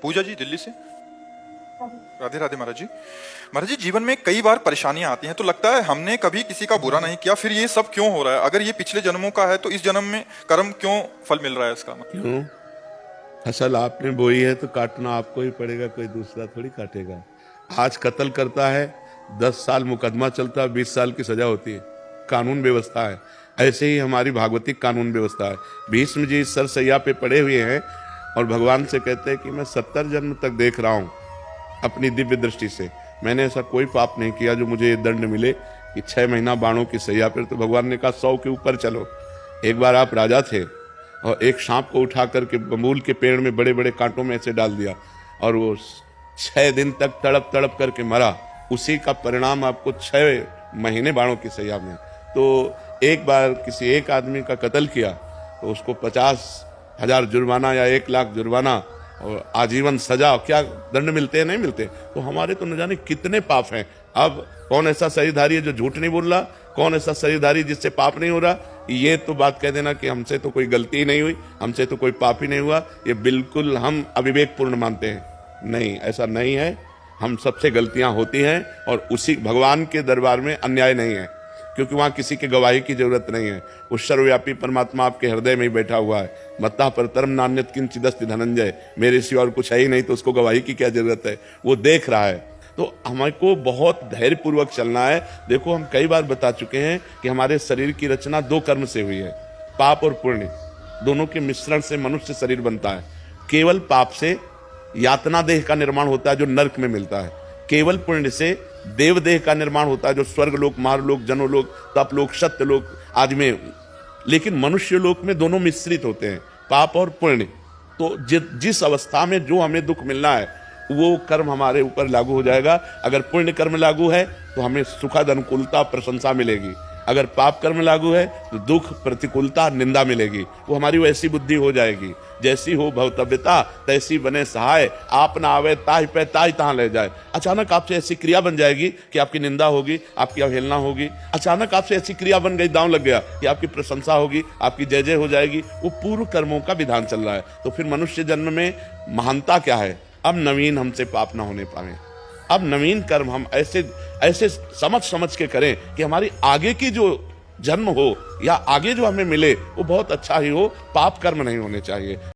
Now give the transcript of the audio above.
पूजा जी दिल्ली से। राधे राधे महाराज जी। महाराज जी, जीवन में कई बार परेशानियां आती हैं तो लगता है हमने कभी किसी का बुरा नहीं किया, फिर ये सब क्यों हो रहा है? अगर ये पिछले जन्मों का है तो इस जन्म में कर्म क्यों फल मिल रहा है इसका? मतलब क्यों? फसल आपने बोई है तो काटना आपको ही पड़ेगा, कोई दूसरा थोड़ी काटेगा। आज कत्ल करता है, 10 साल मुकदमा चलता है, 20 साल की सजा होती है। कानून व्यवस्था है। ऐसे ही हमारी भागवतिक कानून व्यवस्था है। भीष्म जी सरसैया पे पड़े हुए हैं और भगवान से कहते हैं कि मैं 70 जन्म तक देख रहा हूँ अपनी दिव्य दृष्टि से, मैंने ऐसा कोई पाप नहीं किया जो मुझे ये दंड मिले कि 6 महीना बाणों की सैया पर। तो भगवान ने कहा 100 के ऊपर चलो। एक बार आप राजा थे और एक सांप को उठा करके बबूल के पेड़ में बड़े बड़े कांटों में ऐसे डाल दिया और वो 6 दिन तक तड़प तड़प करके मरा। उसी का परिणाम आपको 6 महीने बाणों की सैया में। तो एक बार किसी एक आदमी का कत्ल किया तो उसको 50,000 जुर्माना या 1 लाख जुर्माना और आजीवन सजा, क्या दंड मिलते हैं? नहीं मिलते। तो हमारे तो न जाने कितने पाप हैं। अब कौन ऐसा शरीरधारी है जो झूठ नहीं बोल रहा? कौन ऐसा शरीरधारी जिससे पाप नहीं हो रहा? ये तो बात कह देना कि हमसे तो कोई गलती ही नहीं हुई, हमसे तो कोई पाप ही नहीं हुआ, ये बिल्कुल हम अविवेकपूर्ण मानते हैं। नहीं, ऐसा नहीं है। हम सबसे गलतियां होती हैं और उसी भगवान के दरबार में अन्याय नहीं है, क्योंकि वहां किसी की गवाही की जरूरत नहीं है। उस सर्वव्यापी परमात्मा आपके हृदय में ही बैठा हुआ है। मत्ता पर तरम नान्यत किंचिदस्ति धनंजय, मेरे सिवा और कुछ है ही नहीं, तो उसको गवाही की क्या जरूरत है? वो देख रहा है। तो हमको बहुत धैर्यपूर्वक चलना है। देखो, हम कई बार बता चुके हैं कि हमारे शरीर की रचना 2 कर्म से हुई है, पाप और पुण्य। दोनों के मिश्रण से मनुष्य शरीर बनता है। केवल पाप से यातना देह का निर्माण होता है जो नरक में मिलता है। केवल पुण्य से देव देह का निर्माण होता है जो स्वर्गलोक, मारलोक, जनोलोक, तपलोक, सत्यलोक आदि में। लेकिन मनुष्य लोक में दोनों मिश्रित होते हैं, पाप और पुण्य। तो जिस अवस्था में जो हमें दुख मिलना है वो कर्म हमारे ऊपर लागू हो जाएगा। अगर पुण्य कर्म लागू है तो हमें सुखद अनुकूलता प्रशंसा मिलेगी। अगर पाप कर्म लागू है तो दुख, प्रतिकूलता, निंदा मिलेगी। वो हमारी वैसी बुद्धि हो जाएगी, जैसी हो भवतव्यता तैसी बने सहाय, आप ना आवे ताहि पे ताहि तहां ले जाए। अचानक आपसे ऐसी क्रिया बन जाएगी कि आपकी निंदा होगी, आपकी अवहेलना होगी। अचानक आपसे ऐसी क्रिया बन गई, दांव लग गया, कि आपकी प्रशंसा होगी, आपकी जय जय हो जाएगी। वो पूर्व कर्मों का विधान चल रहा है। तो फिर मनुष्य जन्म में महानता क्या है? अब नवीन हमसे पाप ना होने पाए। अब नवीन कर्म हम ऐसे ऐसे समझ समझ के करें कि हमारी आगे की जो जन्म हो या आगे जो हमें मिले वो बहुत अच्छा ही हो, पाप कर्म नहीं होने चाहिए।